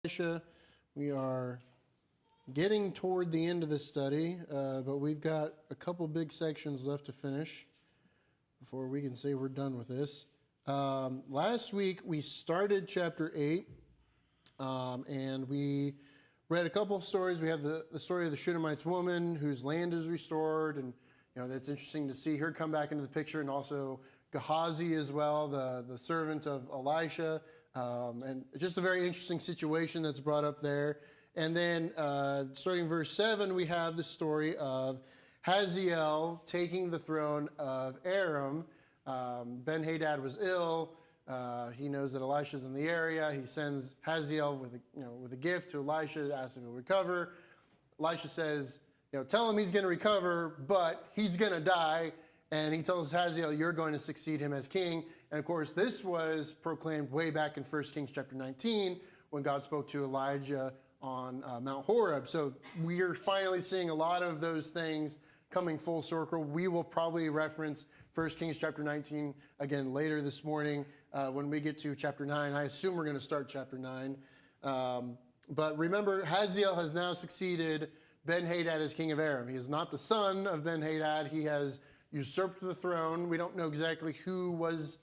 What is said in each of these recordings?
Elisha. We are getting toward the end of the study, but we've got a couple big sections left to finish before we can say we're done with this. Last week we started chapter 8, and we read a couple of stories. We have the story of the Shunammite woman whose land is restored, and that's interesting to see her come back into the picture, and also Gehazi as well, the servant of Elisha, and just a very interesting situation that's brought up there. And then starting verse 7, we have the story of Hazael taking the throne of Aram. Ben-Hadad was ill. He knows that Elisha's in the area. He sends Hazael with a gift to Elisha to ask if he'll recover. Elisha says, tell him he's going to recover, but he's going to die. And he tells Hazael, you're going to succeed him as king. And of course, this was proclaimed way back in 1 Kings chapter 19 when God spoke to Elijah on Mount Horeb. So we are finally seeing a lot of those things coming full circle. We will probably reference 1 Kings chapter 19 again later this morning when we get to chapter 9. I assume we're going to start chapter 9. But remember, Hazael has now succeeded Ben-Hadad as king of Aram. He is not the son of Ben-Hadad. He has usurped the throne. We don't know exactly who was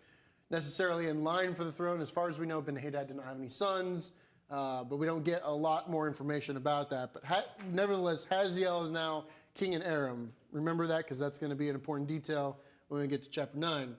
necessarily in line for the throne. As far as we know, Ben-Hadad did not have any sons, but we don't get a lot more information about that. But nevertheless, Hazael is now king in Aram. Remember that, because that's going to be an important detail when we get to chapter 9.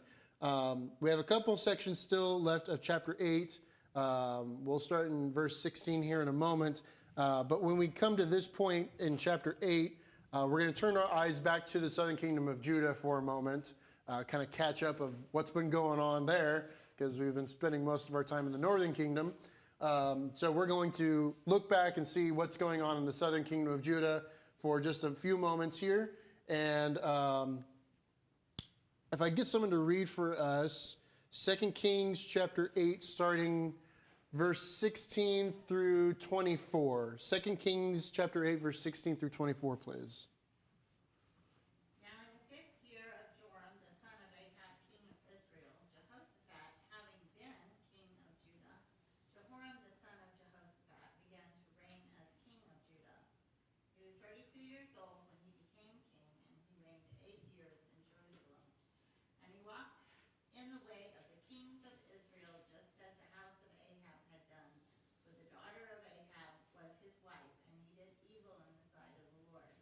We have a couple sections still left of chapter 8. We'll start in verse 16 here in a moment. But when we come to this point in chapter 8, we're going to turn our eyes back to the southern kingdom of Judah for a moment, kind of catch up of what's been going on there, because we've been spending most of our time in the northern kingdom. So we're going to look back and see what's going on in the southern kingdom of Judah for just a few moments here. And if I get someone to read for us 2 Kings chapter 8, starting verse 16 through 24. 2 Kings chapter 8, verse 16 through 24, please. Now in the 5th year of Joram, the son of Ahab, king of Israel, Jehoshaphat, having been king of Judah, Jehoram the son of Jehoshaphat began to reign as king of Judah. He was 32 years old when he became king, and he reigned 8 years in Jerusalem. And he walked in the way of the kings of Israel, just as the house of Ahab had done. For the daughter of Ahab was his wife, and he did evil in the sight of the Lord.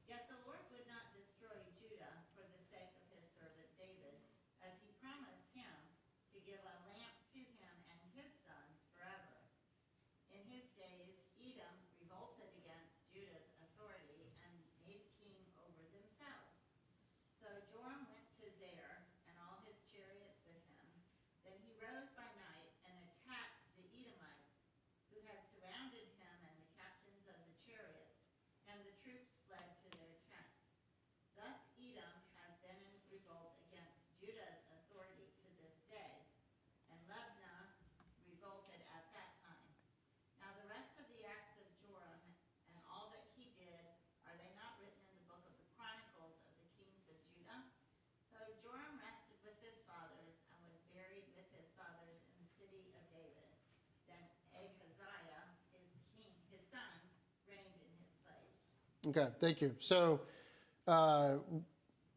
Yet the Lord would not destroy Judah for the sake of his servant David, as he promised him to give a lamp to him and his sons forever. In his days, Edom revolted against Judah's authority and made king over themselves. So Joram went to Zair, and all his chariots with him. Then he rose by night and attacked the Edomites, who had surrounded him and the captains of the chariots, and the troops fled to their tents. Thus Edom has been in revolt against Judah's authority to this day, and Libnah revolted at that time. Now the rest of the acts of Joram and all that he did, are they not written in the book of the Chronicles of the kings of Judah? So Joram rested with his fathers and was buried with his fathers in the city of David. Then Ahaziah, his son, reigned in his place. Okay, thank you. So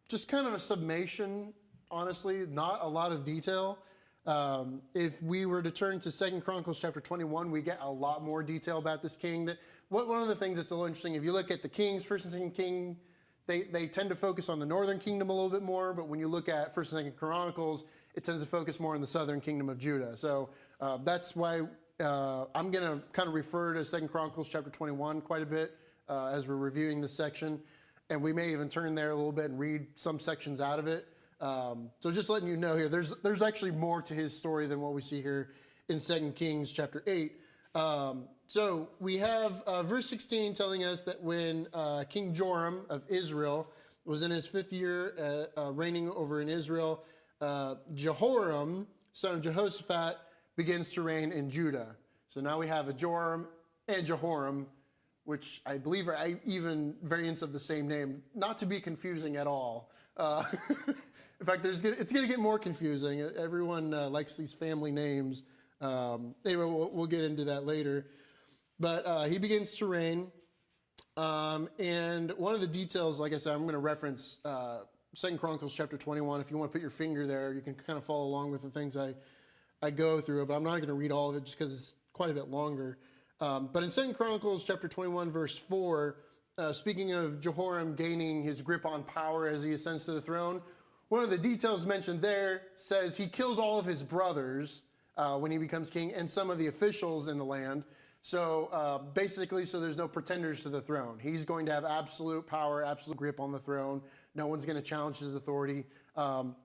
just kind of a summation, honestly, not a lot of detail. If we were to turn to 2 Chronicles chapter 21, we get a lot more detail about this king. One of the things that's a little interesting, if you look at the kings, 1st and 2nd King, they tend to focus on the northern kingdom a little bit more, but when you look at 1st and 2nd Chronicles, it tends to focus more on the southern kingdom of Judah. So that's why I'm going to kind of refer to 2nd Chronicles chapter 21 quite a bit as we're reviewing this section. And we may even turn there a little bit and read some sections out of it. So just letting you know here, there's actually more to his story than what we see here in 2 Kings chapter 8. So we have verse 16 telling us that when King Joram of Israel was in his 5th year reigning over in Israel, Jehoram, son of Jehoshaphat, begins to reign in Judah. So now we have a Joram and Jehoram, which I believe are even variants of the same name, not to be confusing at all. In fact, it's going to get more confusing. Everyone likes these family names. Anyway, we'll get into that later. But he begins to reign. And one of the details, like I said, I'm going to reference 2 Chronicles chapter 21. If you want to put your finger there, you can kind of follow along with the things I go through. But I'm not going to read all of it just because it's quite a bit longer. But in 2 Chronicles chapter 21, verse 4, speaking of Jehoram gaining his grip on power as he ascends to the throne, one of the details mentioned there says he kills all of his brothers when he becomes king and some of the officials in the land. So basically, so there's no pretenders to the throne. He's going to have absolute power, absolute grip on the throne. No one's going to challenge his authority.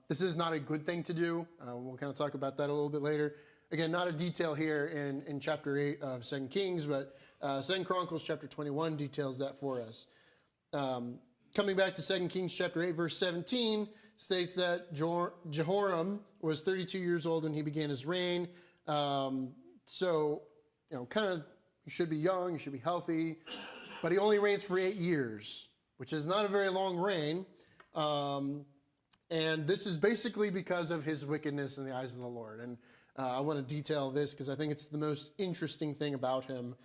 This is not a good thing to do. We'll kind of talk about that a little bit later. Again, not a detail here in chapter 8 of 2 Kings, but 2 Chronicles chapter 21 details that for us. Coming back to 2 Kings chapter 8, verse 17, states that Jehoram was 32 years old when he began his reign. So, kind of, you should be young, you should be healthy, but he only reigns for 8 years, which is not a very long reign. And this is basically because of his wickedness in the eyes of the Lord. And I want to detail this because I think it's the most interesting thing about him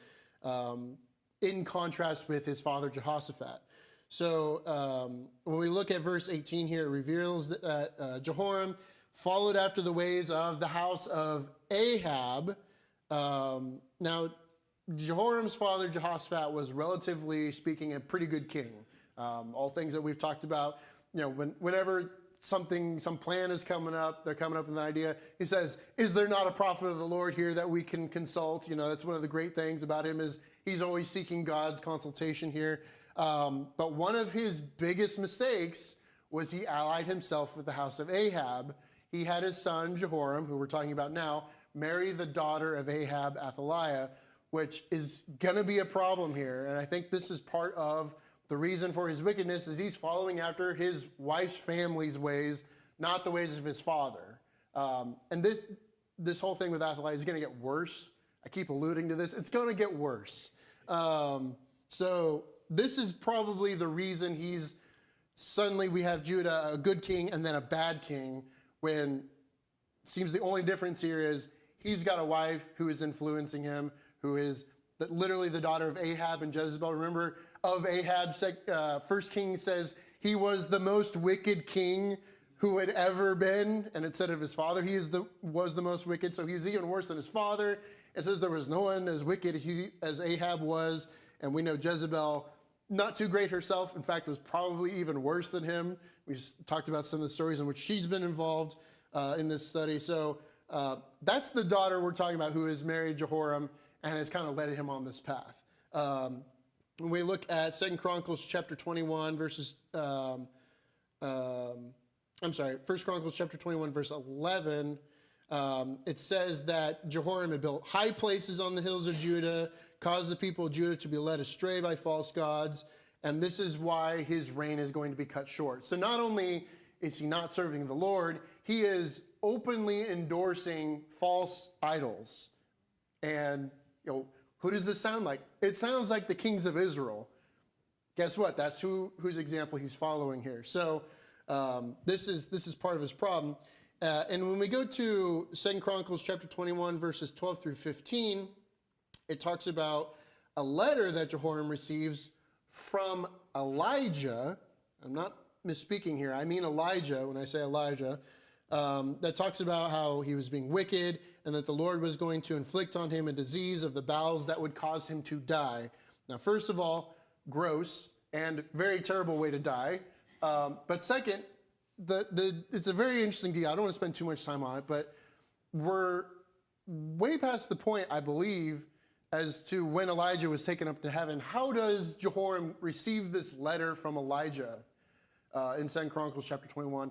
in contrast with his father Jehoshaphat. So when we look at verse 18 here, it reveals that Jehoram followed after the ways of the house of Ahab. Now, Jehoram's father Jehoshaphat was, relatively speaking, a pretty good king. All things that we've talked about, whenever some plan is coming up, they're coming up with an idea. He says, is there not a prophet of the Lord here that we can consult? That's one of the great things about him is he's always seeking God's consultation here. But one of his biggest mistakes was he allied himself with the house of Ahab. He had his son Jehoram, who we're talking about now, marry the daughter of Ahab, Athaliah, which is going to be a problem here. And I think this is part of the reason for his wickedness is he's following after his wife's family's ways, not the ways of his father. And this whole thing with Athaliah is going to get worse. I keep alluding to this. It's going to get worse. So this is probably the reason suddenly we have Judah, a good king, and then a bad king, when it seems the only difference here is he's got a wife who is influencing him, who is literally the daughter of Ahab and Jezebel. Remember, of Ahab, 1 Kings says he was the most wicked king who had ever been, and it said of his father, was the most wicked, so he was even worse than his father. It says there was no one as wicked as Ahab was, and we know Jezebel, not too great herself, in fact, was probably even worse than him. We talked about some of the stories in which she's been involved in this study. So that's the daughter we're talking about who has married Jehoram and has kind of led him on this path. When we look at 2 Chronicles chapter 21, verses, 1 Chronicles chapter 21, verse 11, it says that Jehoram had built high places on the hills of Judah, caused the people of Judah to be led astray by false gods, and this is why his reign is going to be cut short. So not only is he not serving the Lord, he is openly endorsing false idols. And, who does this sound like? It sounds like the kings of Israel. Guess what? That's whose example he's following here. So this is part of his problem. And when we go to 2 Chronicles chapter 21, verses 12 through 15, it talks about a letter that Jehoram receives from Elijah. I'm not misspeaking here. I mean Elijah when I say Elijah. That talks about how he was being wicked and that the Lord was going to inflict on him a disease of the bowels that would cause him to die. Now, first of all, gross and very terrible way to die. But second, it's a very interesting deal. I don't want to spend too much time on it, but we're way past the point, I believe, as to when Elijah was taken up to heaven. How does Jehoram receive this letter from Elijah in 2 Chronicles chapter 21?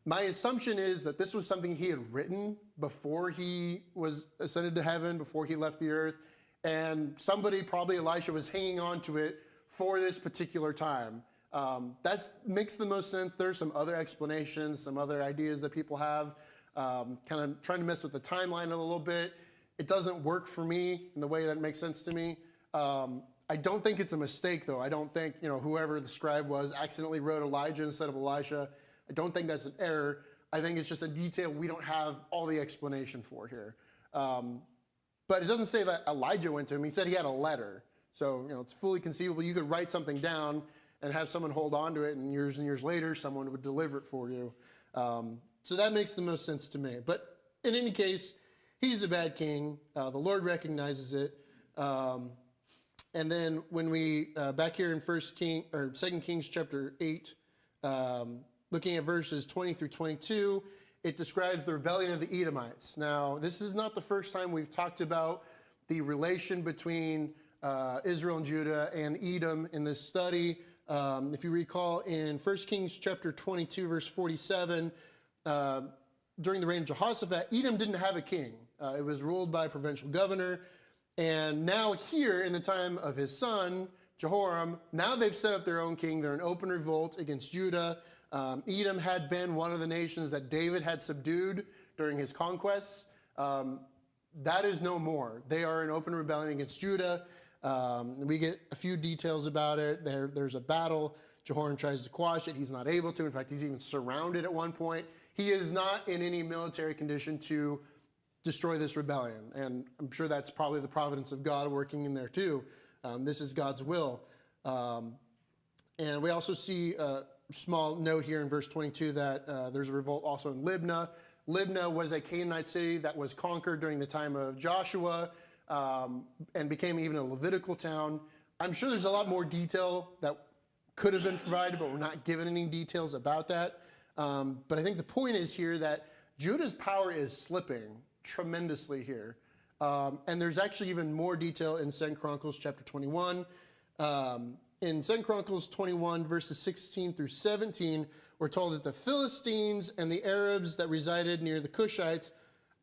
My assumption is that this was something he had written before he was ascended to heaven, before he left the earth, and somebody, probably Elisha, was hanging on to it for this particular time. That makes the most sense. There's some other explanations, some other ideas that people have, kind of trying to mess with the timeline a little bit. It doesn't work for me in the way that makes sense to me. I don't think it's a mistake, though. I don't think, whoever the scribe was accidentally wrote Elijah instead of Elisha. I don't think that's an error. I think it's just a detail we don't have all the explanation for here. But it doesn't say that Elijah went to him. He said he had a letter. So, it's fully conceivable. You could write something down and have someone hold on to it, and years later, someone would deliver it for you. So that makes the most sense to me. But in any case, he's a bad king. The Lord recognizes it. And then when we, back here in 2 Kings chapter 8, looking at verses 20 through 22, it describes the rebellion of the Edomites. Now, this is not the first time we've talked about the relation between Israel and Judah and Edom in this study. If you recall, in 1 Kings chapter 22, verse 47, during the reign of Jehoshaphat, Edom didn't have a king. It was ruled by a provincial governor. And now here, in the time of his son, Jehoram, now they've set up their own king. They're in open revolt against Judah. Edom had been one of the nations that David had subdued during his conquests. That is no more. They are in open rebellion against Judah. We get a few details about it. There's a battle. Jehoram tries to quash it. He's not able to. In fact, he's even surrounded at one point. He is not in any military condition to destroy this rebellion. And I'm sure that's probably the providence of God working in there too. This is God's will. And we also see a small note here in verse 22 that there's a revolt also in Libnah. Libnah was a Canaanite city that was conquered during the time of Joshua and became even a Levitical town. I'm sure there's a lot more detail that could have been provided, but we're not given any details about that. But I think the point is here that Judah's power is slipping tremendously here. And there's actually even more detail in 2 Chronicles chapter 21. In 2 Chronicles 21, verses 16 through 17, we're told that the Philistines and the Arabs that resided near the Cushites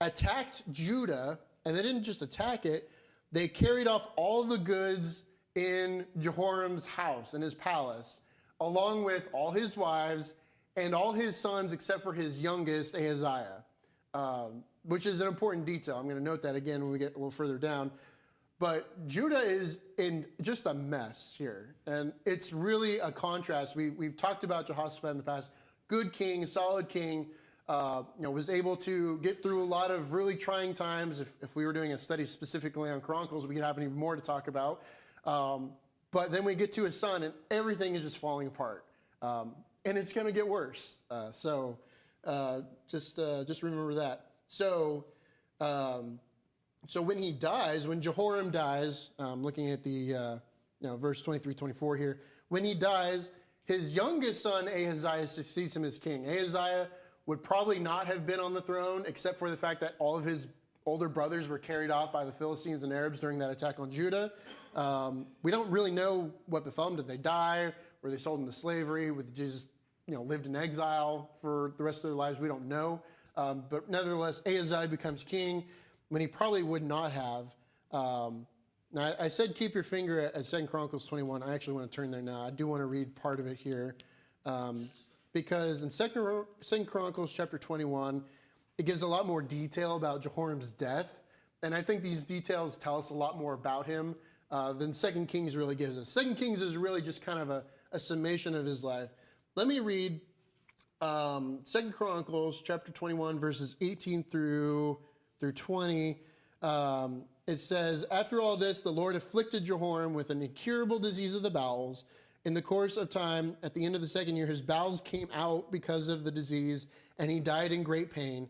attacked Judah, and they didn't just attack it, they carried off all the goods in Jehoram's house, in his palace, along with all his wives and all his sons except for his youngest, Ahaziah, which is an important detail. I'm going to note that again when we get a little further down. But Judah is in just a mess here, and it's really a contrast. We've talked about Jehoshaphat in the past. Good king, solid king, was able to get through a lot of really trying times. If we were doing a study specifically on Chronicles, we could have even more to talk about. But then we get to his son, and everything is just falling apart, and it's going to get worse. So just remember that. So when he dies, when Jehoram dies, looking at the verse 23, 24 here, when he dies, his youngest son Ahaziah succeeds him as king. Ahaziah would probably not have been on the throne except for the fact that all of his older brothers were carried off by the Philistines and Arabs during that attack on Judah. We don't really know what befell them. Did they die? Were they sold into slavery? Would they just lived in exile for the rest of their lives? We don't know. But nevertheless, Ahaziah becomes king when he probably would not have. Now, I said keep your finger at 2 Chronicles 21. I actually want to turn there now. I do want to read part of it here. Because in 2 Chronicles chapter 21, it gives a lot more detail about Jehoram's death. And I think these details tell us a lot more about him than 2 Kings really gives us. 2 Kings is really just kind of a summation of his life. Let me read 2 Chronicles chapter 21, verses 18 through 20. It says, after all this, the Lord afflicted Jehoram with an incurable disease of the bowels. In the course of time, at the end of the second year, his bowels came out because of the disease, and he died in great pain.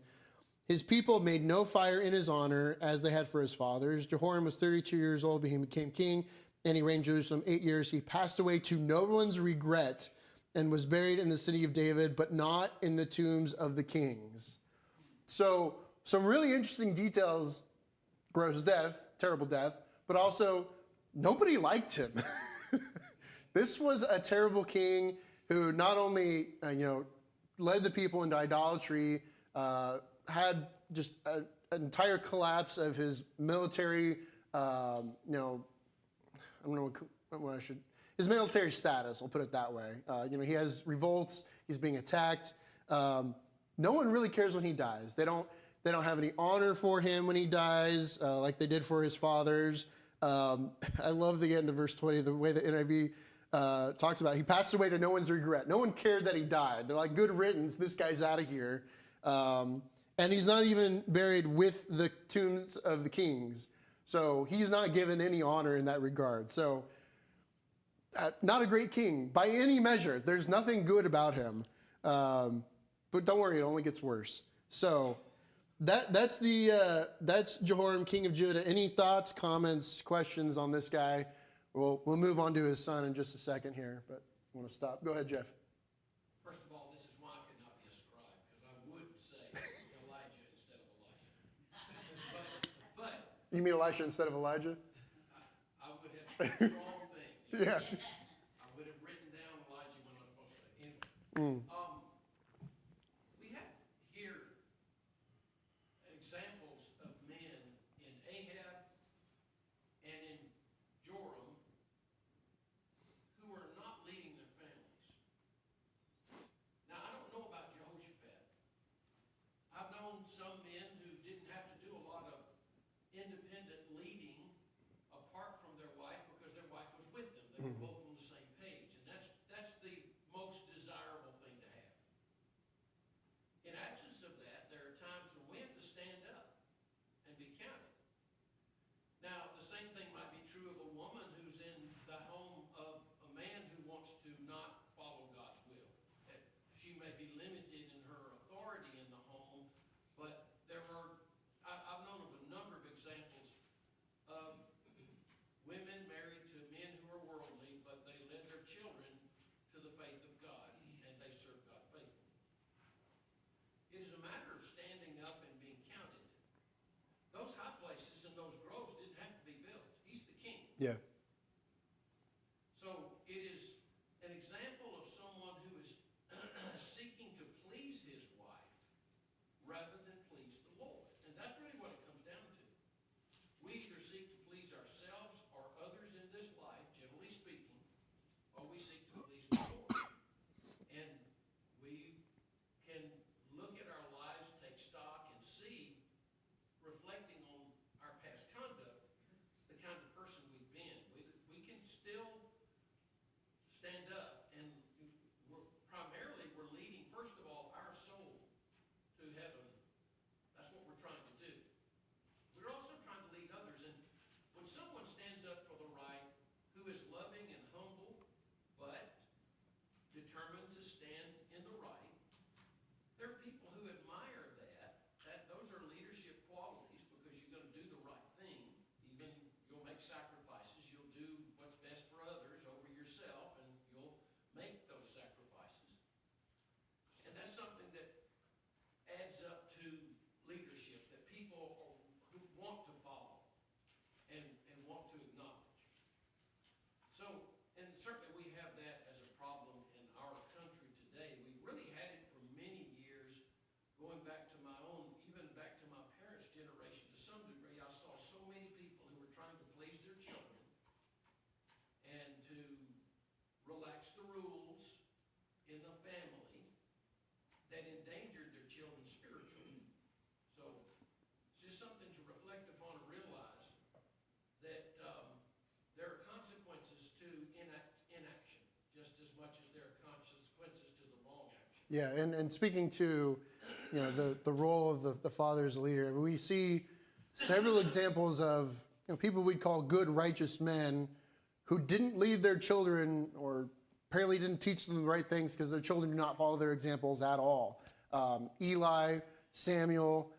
His people made no fire in his honor, as they had for his fathers. Jehoram was 32 years old when he became king, and he reigned in Jerusalem 8 years. He passed away to no one's regret and was buried in the city of David, but not in the tombs of the kings. So some really interesting details. Gross death, terrible death, but also nobody liked him. This was a terrible king who not only led the people into idolatry, had just an entire collapse of his military, I don't know what I should, his military status, I'll put it that way. He has revolts, he's being attacked. No one really cares when he dies. They don't have any honor for him when he dies, like they did for his fathers. I love the end of verse 20, the way the NIV talks about it. He passed away to no one's regret. No one cared that he died. They're like, good riddance, this guy's out of here. And he's not even buried with the tombs of the kings. So he's not given any honor in that regard. So not a great king by any measure. There's nothing good about him. But don't worry, it only gets worse. So that's Jehoram, king of Judah. Any thoughts, comments, questions on this guy? We'll move on to his son in just a second here, but I want to stop. Go ahead, Jeff. First of all, this is why I could not be a scribe, because I would say Elijah instead of Elisha. But You mean Elisha instead of Elijah? I would have said the wrong thing. Yeah. I would have written down Elijah when I was supposed to say. Anyway, we have here examples of men in Ahab and in Joram who are not leading their families. Now, I don't know about Jehoshaphat. I've known some men who didn't have to do a lot of independent leading apart from their wife because their wife was with them. They were both on the same page. And that's the most desirable thing to have. In absence of that, there are times when we have to stand up and be counted. Now, the same thing might be true of a woman who's in the home of a man who wants to not follow God's will. That she may be limited in her authority in the home, but I've known of a number of examples of women married to men who are worldly, but they led their children to the faith of God, and they served God faithfully. It is a matter of standing up and being counted. Those high places and those groves didn't have to be built. He's the king. Yeah. So it is an example of someone who is seeking to please his wife rather than please the Lord. And that's really what it comes down to. We either seek to please ourselves or others in this life, generally speaking, or we seek to please the Lord. And we can look at our lives, take stock, and see, reflecting on our past conduct, the kind of person we've been. We can still stand up, and we're leading, first of all, our soul to heaven. That's what we're trying to do. We're also trying to lead others, and when someone stands up for the right, who is loving and humble, but determined to stand in the right, there are people who admire that those are leadership qualities because you're going to do the right thing. Even you'll make sacrifices, you'll do what's best for others over yourself, and you'll make those sacrifices. And that's something that adds up to leadership that people who want to follow and want to acknowledge. So, and certainly we have that as a problem in our country today. We've really had it for many years, going back to my own, even back to my parents' generation. To some degree, I saw so many people who were trying to please their children and to relax the rules in the family that endangered their children spiritually. So it's just something to reflect upon and realize that there are consequences to inaction, just as much as there are consequences to the wrong action. Yeah, and speaking to the role of the father as a leader, we see several examples of people we'd call good, righteous men who didn't lead their children or apparently didn't teach them the right things because their children do not follow their examples at all. Eli, Samuel,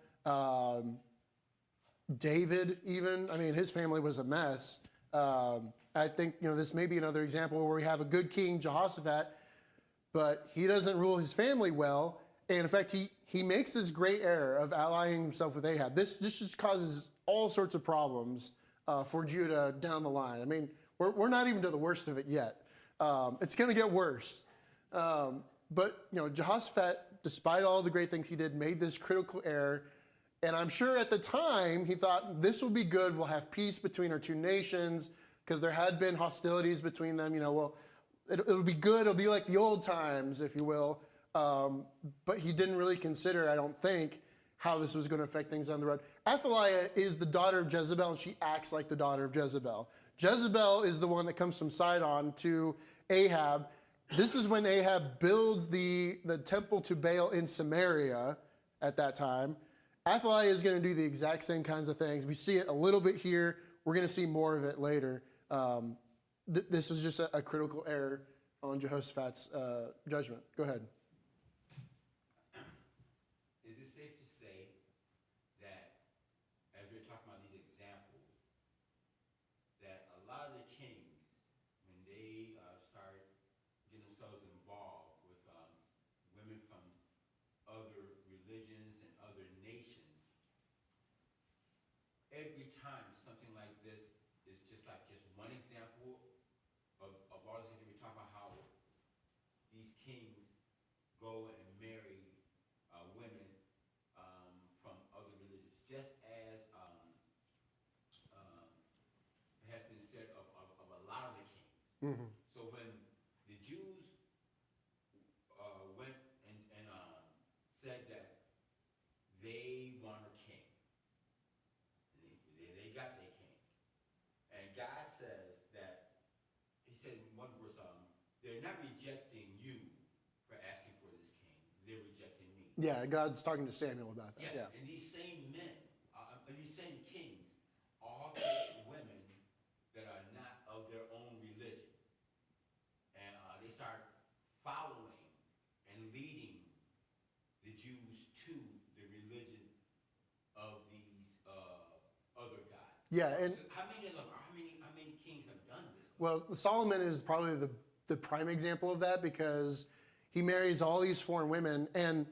David even. I mean, his family was a mess. I think this may be another example where we have a good king, Jehoshaphat, but he doesn't rule his family well. And in fact, he makes this great error of allying himself with Ahab. This just causes all sorts of problems for Judah down the line. I mean, we're not even to the worst of it yet. It's going to get worse. But Jehoshaphat, despite all the great things he did, made this critical error. And I'm sure at the time he thought this will be good. We'll have peace between our two nations because there had been hostilities between them. It'll be good. It'll be like the old times, if you will. But he didn't really consider, I don't think, how this was going to affect things on the road. Athaliah is the daughter of Jezebel, and she acts like the daughter of Jezebel. Jezebel is the one that comes from Sidon to Ahab. This is when Ahab builds the temple to Baal in Samaria at that time. Athaliah is going to do the exact same kinds of things. We see it a little bit here. We're going to see more of it later. This was just a critical error on Jehoshaphat's judgment. Go ahead. Is it safe to say that, as we're talking about these examples, that a lot of the kings, when they start getting themselves involved with women from other religions and other nations, every time something like this is just one example of all the things that we talk about, how these kings go and marry women from other religions, just as has been said of a lot of the kings. Mm-hmm. So when the Jews went and said that they want a king, they got their king, and God says that, he said in one verse, they're not rejecting you for asking for this king, they're rejecting me. Yeah, God's talking to Samuel about that. Yeah. And these same men, and these same kings, all take women that are not of their own religion, and they start following and leading the Jews to the religion of these other gods. Yeah, and so how many of them? How many kings have done this? well, Solomon is probably the prime example of that, because he marries all these foreign women, and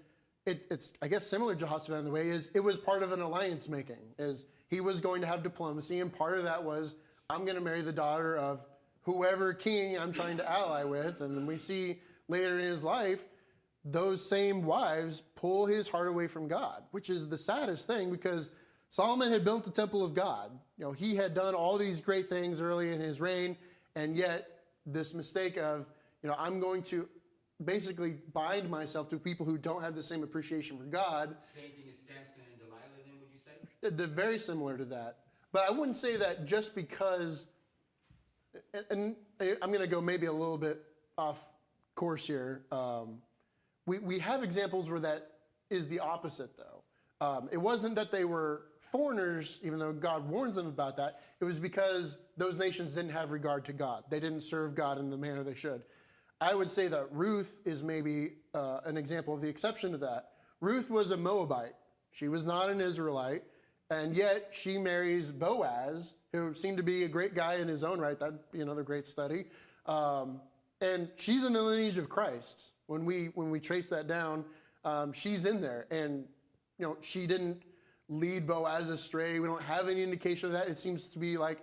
it's I guess similar to Jehoshaphat in the way is it was part of an alliance making, is he was going to have diplomacy, and part of that was, I'm going to marry the daughter of whoever king I'm trying to ally with. And then we see later in his life, those same wives pull his heart away from God, which is the saddest thing, because Solomon had built the temple of God. You know, he had done all these great things early in his reign, and yet this mistake of, I'm going to basically bind myself to people who don't have the same appreciation for God. Same thing as Samson and Delilah, then, would you say? They're very similar to that. But I wouldn't say that just because, and I'm going to go maybe a little bit off course here. We have examples where that is the opposite, though. It wasn't that they were foreigners, even though God warns them about that. It was because those nations didn't have regard to God. They didn't serve God in the manner they should. I would say that Ruth is maybe an example of the exception to that. Ruth was a Moabite. She was not an Israelite, and yet she marries Boaz, who seemed to be a great guy in his own right. That'd be another great study. And she's in the lineage of Christ. When we trace that down, she's in there. And she didn't lead Boaz astray. We don't have any indication of that. It seems to be like,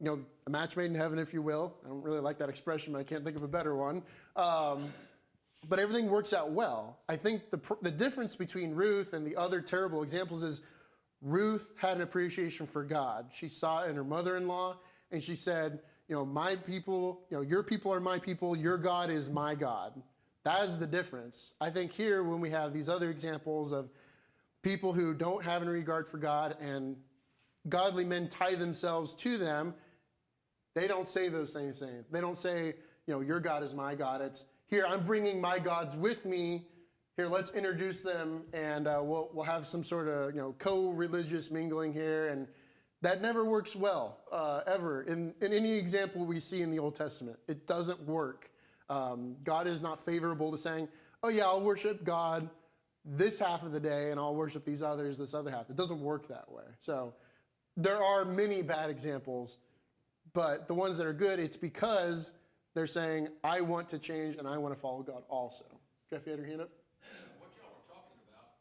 a match made in heaven, if you will. I don't really like that expression, but I can't think of a better one. But everything works out well. I think the difference between Ruth and the other terrible examples is Ruth had an appreciation for God. She saw it in her mother-in-law, and she said, my people, your people are my people, your God is my God. That is the difference. I think here, when we have these other examples of people who don't have any regard for God and godly men tie themselves to them, they don't say those same things. They don't say, your God is my God. It's, here, I'm bringing my gods with me. Here, let's introduce them, and we'll have some sort of, co-religious mingling here. And that never works well, ever. In any example we see in the Old Testament, it doesn't work. God is not favorable to saying, oh yeah, I'll worship God this half of the day, and I'll worship these others this other half. It doesn't work that way. So there are many bad examples, but the ones that are good, it's because they're saying, I want to change and I want to follow God also. Jeff, you had your hand up? What y'all are talking about,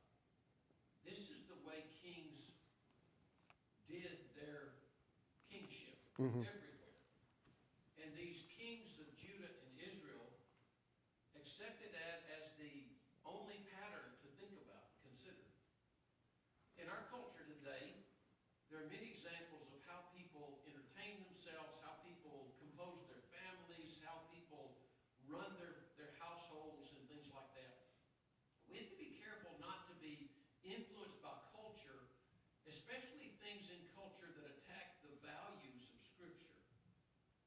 this is the way kings did their kingship everywhere. And these kings of Judah and Israel accepted that as the only pattern to think about, consider. In our culture today, there are many examples of how people entertain themselves, how people compose their families, how people run their households and things like that. We have to be careful not to be influenced by culture, especially things in culture that attack the values of Scripture.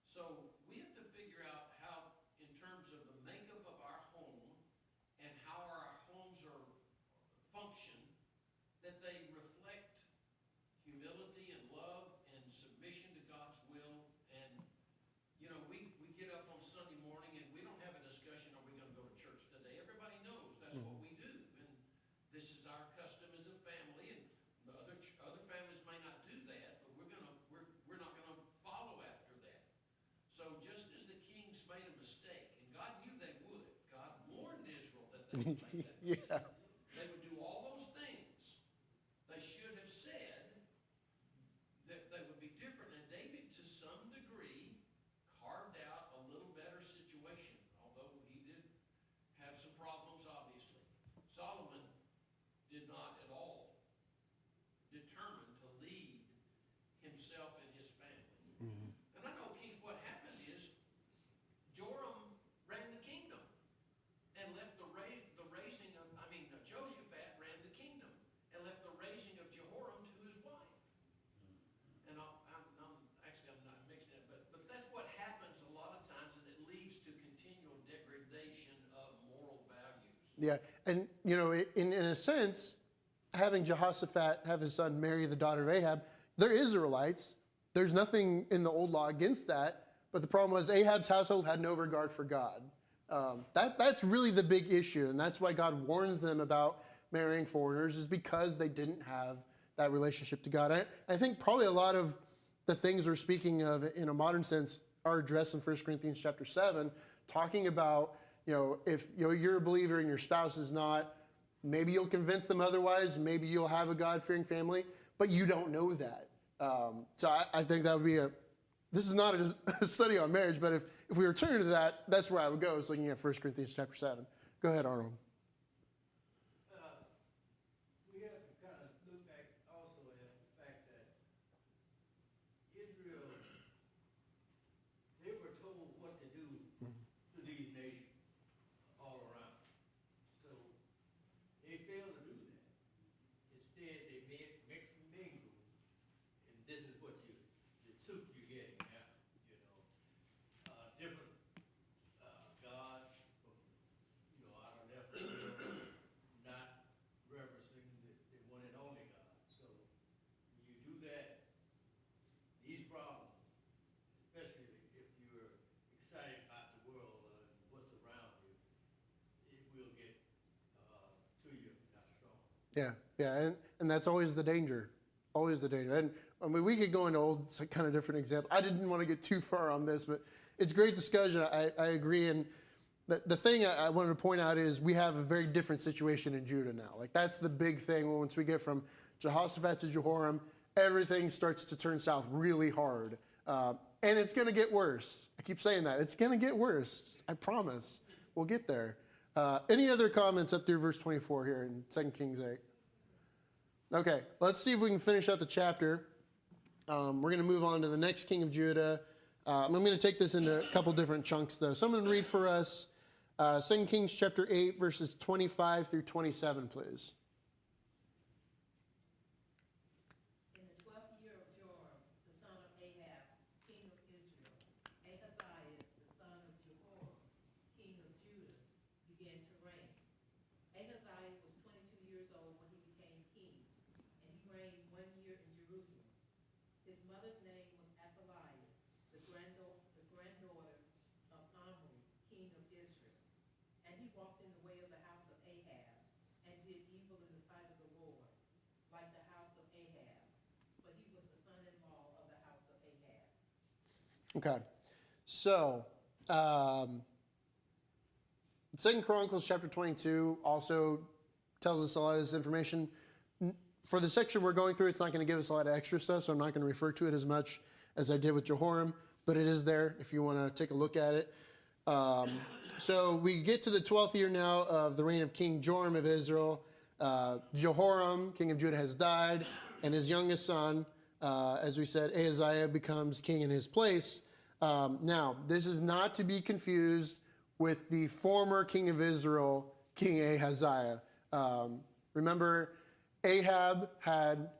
So we have to figure out how, in terms of the makeup of our home and how our homes are function, Yeah. They would do all those things. They should have said that they would be different. And David, to some degree, carved out a little better situation, although he did have some problems, obviously. Solomon did not at all determine to lead himself and his family. And I know, Keith, what happened is Joram ran the kingdom and left the raising of, Jehoshaphat ran the kingdom and left the raising of Jehoram to his wife. And actually, I'm not mixing it, but that's what happens a lot of times, and it leads to continual degradation of moral values. Yeah, and in a sense, having Jehoshaphat have his son marry the daughter of Ahab, they're Israelites. There's nothing in the old law against that. But the problem was Ahab's household had no regard for God. That's really the big issue, and that's why God warns them about marrying foreigners, is because they didn't have that relationship to God. I think probably a lot of the things we're speaking of in a modern sense are addressed in 1 Corinthians chapter 7, talking about, if you're a believer and your spouse is not, maybe you'll convince them otherwise, maybe you'll have a God-fearing family, but you don't know that. So I think that would be this is not a study on marriage, but if we were turning to that, that's where I would go, is looking at 1 Corinthians chapter 7. Go ahead, Arnold. We have to kind of look back also at the fact that Israel, they were told what to do to these nations all around. So they failed to do that. Instead, they mix and mingle, and this is what the soup you're getting now, different gods from, out of their field, not reverencing the one and only God. So when you do that, these problems, especially if you're excited about the world and what's around you, it will get to you, not strong. Yeah, and that's always the danger. Always the danger. And we could go into old kind of different examples. I didn't want to get too far on this, but it's great discussion. I agree. And the thing I wanted to point out is we have a very different situation in Judah now. Like, that's the big thing. Once we get from Jehoshaphat to Jehoram, everything starts to turn south really hard. And it's going to get worse. I keep saying that. It's going to get worse. I promise. We'll get there. Any other comments up through verse 24 here in 2 Kings 8? Okay, let's see if we can finish out the chapter. We're going to move on to the next king of Judah. I'm going to take this into a couple different chunks, though. So I'm going to read for us 2 Kings chapter 8, verses 25 through 27, please. In the 12th year of Joram, the son of Ahab, king of Israel, Ahaziah, the son of Jehoram, king of Judah, began to reign. Ahaziah was 22 years old when he became king, and he reigned 1 year in Jerusalem. His mother's name was Athaliah, the granddaughter of Omri, king of Israel. And he walked in the way of the house of Ahab, and did evil in the sight of the Lord, like the house of Ahab, for he was the son-in-law of the house of Ahab. Okay, so 2 Chronicles chapter 22 also tells us a lot of this information. For the section we're going through, it's not going to give us a lot of extra stuff, so I'm not going to refer to it as much as I did with Jehoram, but it is there if you want to take a look at it. So we get to the 12th year now of the reign of King Joram of Israel. Jehoram, king of Judah, has died, and his youngest son, as we said, Ahaziah, becomes king in his place. Now, this is not to be confused with the former king of Israel, King Ahaziah. Remember, Ahab had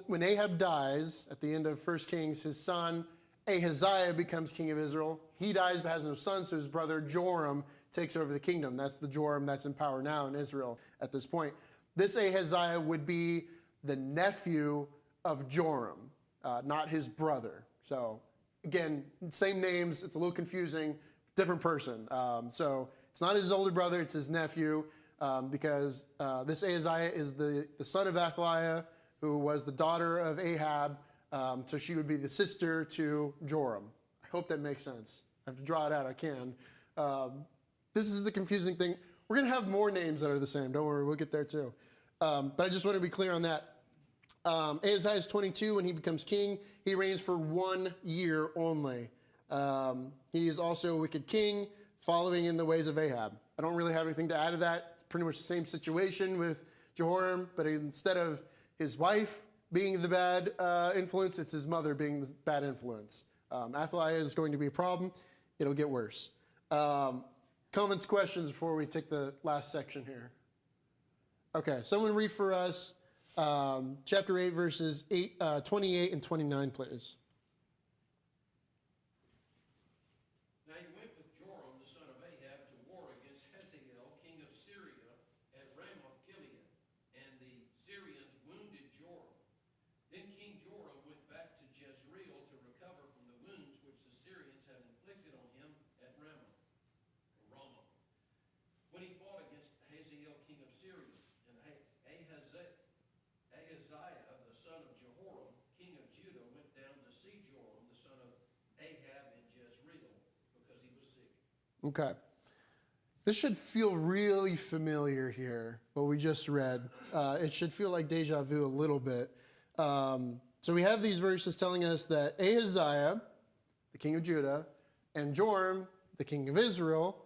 when Ahab dies at the end of 1 Kings, his son Ahaziah becomes king of Israel. He dies but has no son, so his brother Joram takes over the kingdom. That's the Joram that's in power now in Israel at this point. This Ahaziah would be the nephew of Joram, not his brother. So again, same names. It's a little confusing. Different person. So it's not his older brother. It's his nephew. Because this Ahaziah is the son of Athaliah, who was the daughter of Ahab, so she would be the sister to Joram. I hope that makes sense. I have to draw it out, I can. This is the confusing thing. We're going to have more names that are the same. Don't worry, we'll get there too. But I just want to be clear on that. Ahaziah is 22 when he becomes king. He reigns for 1 year only. He is also a wicked king, following in the ways of Ahab. I don't really have anything to add to that. It's pretty much the same situation with Jehoram, but instead of his wife being the bad influence, it's his mother being the bad influence. Athaliah is going to be a problem. It'll get worse. Comments, questions before we take the last section here? Okay, someone read for us chapter 8, verses 28 and 29, please. Now you went with Joram, the son of Ahab, to war against Hazael, king of Syria, at Ramoth Gilead, and the Syrians wounded Joram. Then King Joram went back to Jezreel to recover from the wounds which the Syrians had inflicted on him at Ramah. When he fought against Hazael, king of Syria, and Ahaziah, the son of Jehoram, king of Judah, went down to see Joram, the son of Ahab, in Jezreel, because he was sick. Okay. This should feel really familiar here, what we just read. It should feel like deja vu a little bit. So we have these verses telling us that Ahaziah, the king of Judah, and Joram, the king of Israel,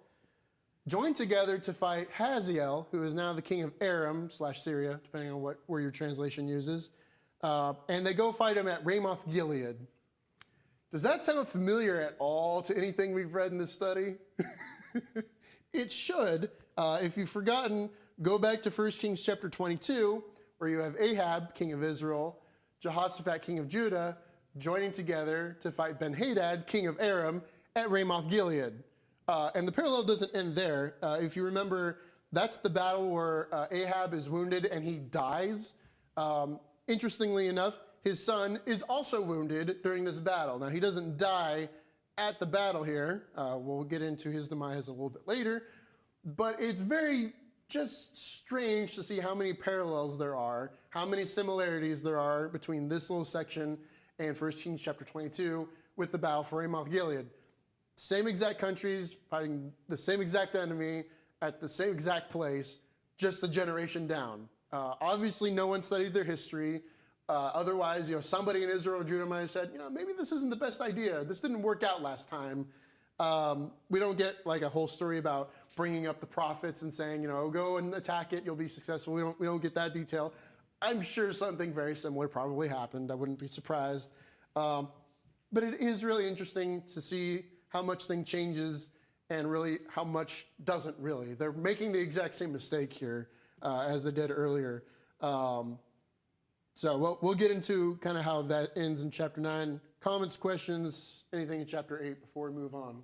joined together to fight Hazael, who is now the king of Aram / Syria, depending on where your translation uses. And they go fight him at Ramoth Gilead. Does that sound familiar at all to anything we've read in this study? It should. If you've forgotten, go back to 1 Kings chapter 22, where you have Ahab, king of Israel, Jehoshaphat, king of Judah, joining together to fight Ben-Hadad, king of Aram, at Ramoth Gilead. And the parallel doesn't end there. If you remember, that's the battle where Ahab is wounded and he dies. Interestingly enough, his son is also wounded during this battle. Now, he doesn't die at the battle here. We'll get into his demise a little bit later. But it's very just strange to see how many parallels there are, how many similarities there are between this little section and 1 Kings chapter 22 with the battle for Ramoth Gilead. Same exact countries fighting the same exact enemy at the same exact place, just a generation down. Obviously, no one studied their history. Otherwise, somebody in Israel or Judah might have said, maybe this isn't the best idea. This didn't work out last time. We don't get like a whole story about bringing up the prophets and saying, go and attack it, you'll be successful. We don't get that detail. I'm sure something very similar probably happened. I wouldn't be surprised. But it is really interesting to see how much thing changes and really how much doesn't really. They're making the exact same mistake here as they did earlier. So we'll get into kind of how that ends in chapter 9. Comments, questions, anything in chapter 8 before we move on?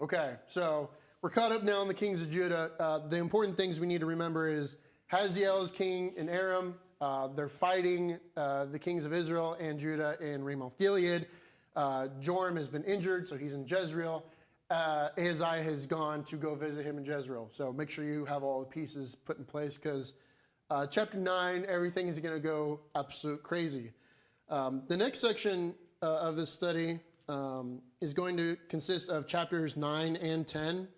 Okay, so we're caught up now in the kings of Judah. The important things we need to remember is Hazael is king in Aram. They're fighting the kings of Israel and Judah in Ramoth Gilead. Joram has been injured, so he's in Jezreel. Ahaziah has gone to go visit him in Jezreel. So make sure you have all the pieces put in place because chapter 9, everything is going to go absolute crazy. The next section of this study is going to consist of chapters 9 and 10.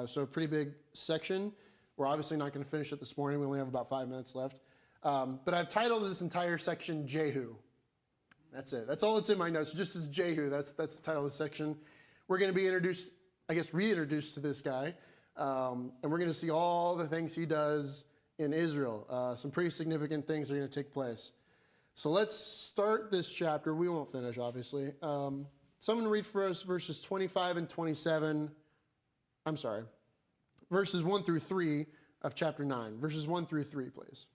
So a pretty big section. We're obviously not going to finish it this morning. We only have about 5 minutes left. But I've titled this entire section Jehu. That's it. That's all that's in my notes. Just as Jehu. That's the title of the section. We're going to be reintroduced to this guy. And we're going to see all the things he does in Israel. Some pretty significant things are going to take place. So let's start this chapter. We won't finish, obviously. Someone read for us verses 25 and 27. I'm sorry. Verses 1 through 3 of chapter 9. Verses 1 through 3, please.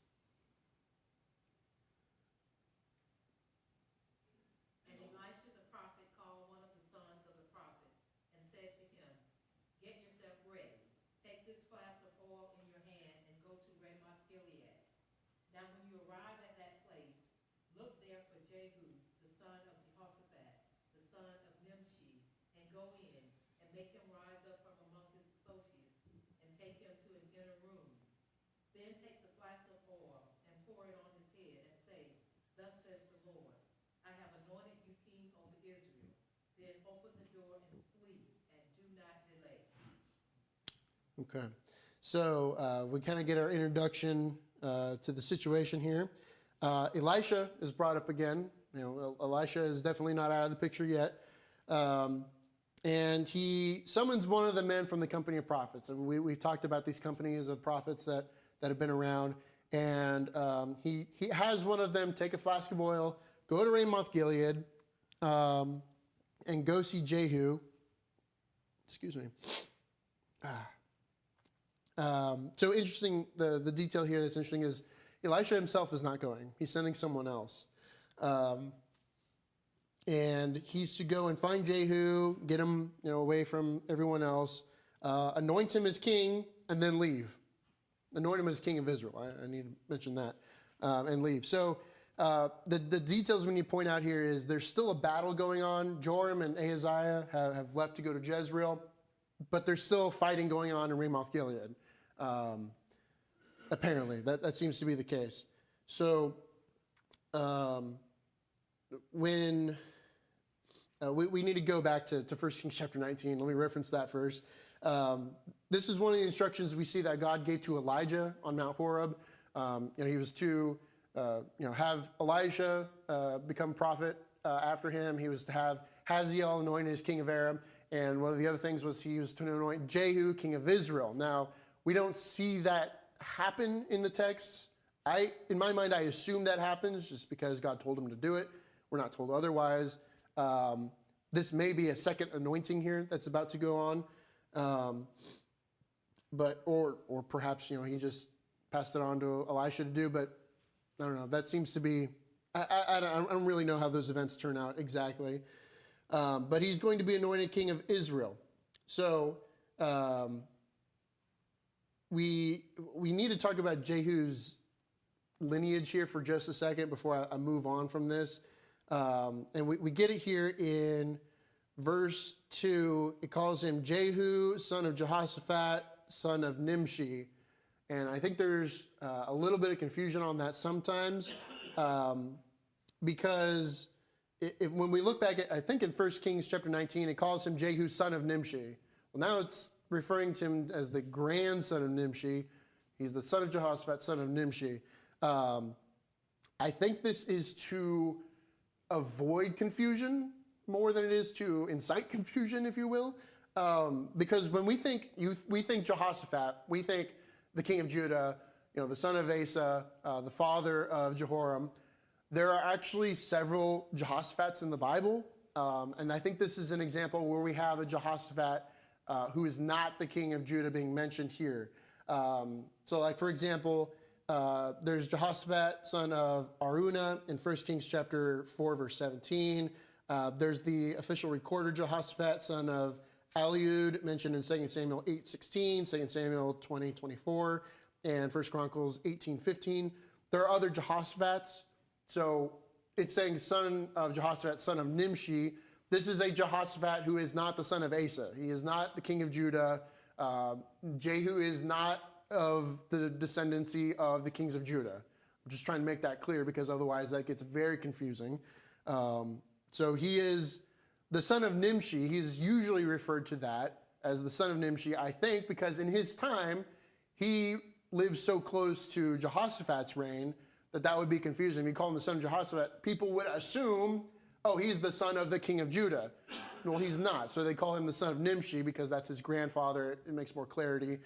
Okay. So we kind of get our introduction to the situation here. Elisha is brought up again. You know, Elisha is definitely not out of the picture yet. And he summons one of the men from the company of prophets. And we've talked about these companies of prophets that have been around. And he has one of them take a flask of oil, go to Ramoth Gilead, and go see Jehu. Excuse me. So interesting, the detail here that's interesting is Elisha himself is not going. He's sending someone else. And he's to go and find Jehu, get him away from everyone else, anoint him as king, and then leave. Anoint him as king of Israel. I need to mention that. And leave. So the details we need to point out here is there's still a battle going on. Joram and Ahaziah have left to go to Jezreel, but there's still fighting going on in Ramoth Gilead. Apparently, that seems to be the case. So when we need to go back to 1 Kings chapter 19. Let me reference that first. This is one of the instructions we see that God gave to Elijah on Mount Horeb. He was to have Elisha become prophet after him. He was to have Hazael anointed as king of Aram. And one of the other things was he was to anoint Jehu, king of Israel. Now, we don't see that happen in the text. In my mind, I assume that happens just because God told him to do it. We're not told otherwise. This may be a second anointing here that's about to go on. Or perhaps, he just passed it on to Elisha to do, but I don't know. That seems to be, I don't really know how those events turn out exactly. But he's going to be anointed king of Israel. So we need to talk about Jehu's lineage here for just a second before I move on from this. And we get it here in verse 2. It calls him Jehu, son of Jehoshaphat, son of Nimshi. And I think there's a little bit of confusion on that sometimes because when we look back at, I think in 1 Kings chapter 19, it calls him Jehu, son of Nimshi. Well, now it's referring to him as the grandson of Nimshi. He's the son of Jehoshaphat, son of Nimshi. I think this is to avoid confusion more than it is to incite confusion, if you will. Because when we think Jehoshaphat, we think the king of Judah, the son of Asa, the father of Jehoram. There are actually several Jehoshaphat's in the Bible. And I think this is an example where we have a Jehoshaphat who is not the king of Judah being mentioned here. So like, for example, there's Jehoshaphat, son of Araunah in 1 Kings chapter 4, verse 17. There's the official recorder Jehoshaphat, son of Eliud, mentioned in 2 Samuel 8:16, 2 Samuel 20:24, and 1 Chronicles 18:15. There are other Jehoshaphat's. So it's saying son of Jehoshaphat, son of Nimshi. This is a Jehoshaphat who is not the son of Asa. He is not the king of Judah. Jehu is not of the descendancy of the kings of Judah. I'm just trying to make that clear because otherwise that gets very confusing. So he is the son of Nimshi. He's usually referred to that as the son of Nimshi, I think, because in his time, he lived so close to Jehoshaphat's reign that would be confusing. If you call him the son of Jehoshaphat, people would assume, oh, he's the son of the king of Judah. Well, he's not. So they call him the son of Nimshi because that's his grandfather. It makes more clarity.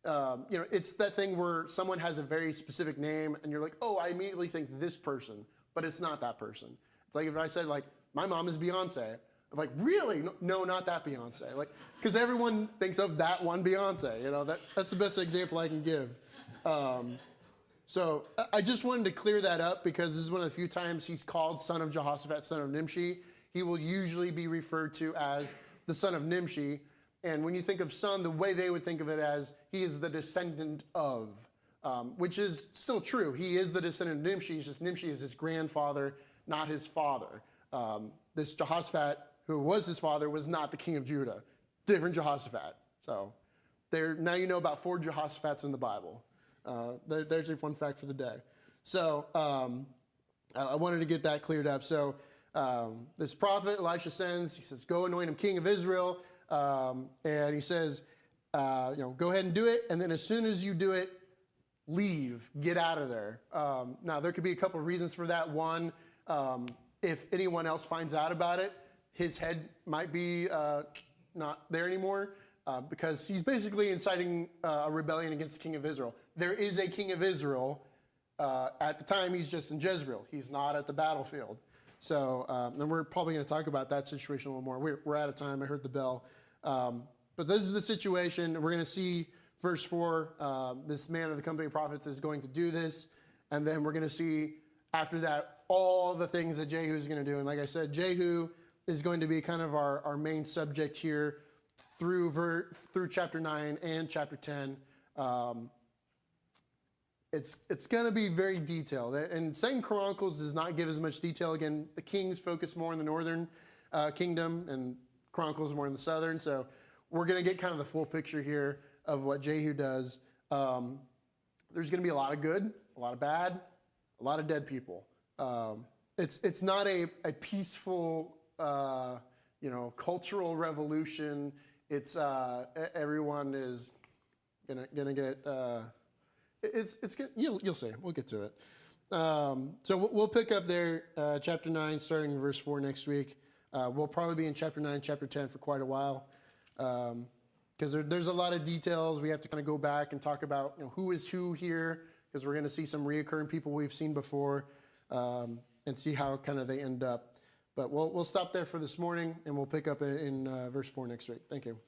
It's that thing where someone has a very specific name and you're like, oh, I immediately think this person, but it's not that person. It's like if I said, like, my mom is Beyonce. I'm like, really? No, not that Beyonce. Like, because everyone thinks of that one Beyonce. That's the best example I can give. So I just wanted to clear that up because this is one of the few times he's called son of Jehoshaphat, son of Nimshi. He will usually be referred to as the son of Nimshi. And when you think of son, the way they would think of it as he is the descendant of, which is still true. He is the descendant of Nimshi. It's just Nimshi is his grandfather, not his father. This Jehoshaphat, who was his father, was not the king of Judah. Different Jehoshaphat. So now you know about 4 Jehoshaphat's in the Bible. There's a fun fact for the day. So I wanted to get that cleared up. So this prophet Elisha sends, he says, go anoint him king of Israel. And he says, Go ahead and do it. And then as soon as you do it, leave, get out of there. Now, there could be a couple of reasons for that. One, if anyone else finds out about it, his head might be not there anymore because he's basically inciting a rebellion against the king of Israel. There is a king of Israel. At the time, he's just in Jezreel. He's not at the battlefield. So, and we're probably going to talk about that situation a little more. We're out of time. I heard the bell. But this is the situation. We're going to see verse 4, this man of the company of prophets is going to do this. And then we're going to see after that all the things that Jehu is going to do. And like I said, Jehu is going to be kind of our main subject here through chapter 9 and chapter 10. It's going to be very detailed. And 2 Chronicles does not give as much detail. Again, the kings focus more on the northern kingdom, and Chronicles more in the southern. So we're going to get kind of the full picture here of what Jehu does. There's going to be a lot of good, a lot of bad, a lot of dead people. It's not a peaceful, cultural revolution. It's everyone is gonna get. You'll see. We'll get to it. So we'll pick up there, chapter 9, starting in verse 4 next week. We'll probably be in chapter 9, chapter 10 for quite a while. Because there's a lot of details. We have to kind of go back and talk about who is who here, because we're going to see some reoccurring people we've seen before, and see how kind of they end up. But we'll stop there for this morning, and we'll pick up in verse 4 next week. Thank you.